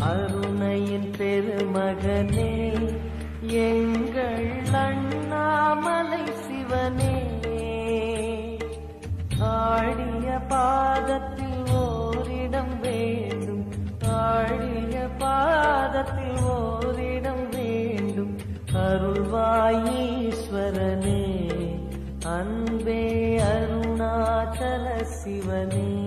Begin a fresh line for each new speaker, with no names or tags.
அருணையின் பெருமகனே எங்கள் அண்ணாமலை சிவனே, ஆடிய பாதத்தில் ஓரிடம் வேண்டும், ஆடிய பாதத்தில் ஓரிடம் வேண்டும். அருள்வாயீஸ்வரனே, அன்பே அருணாச்சல சிவனே.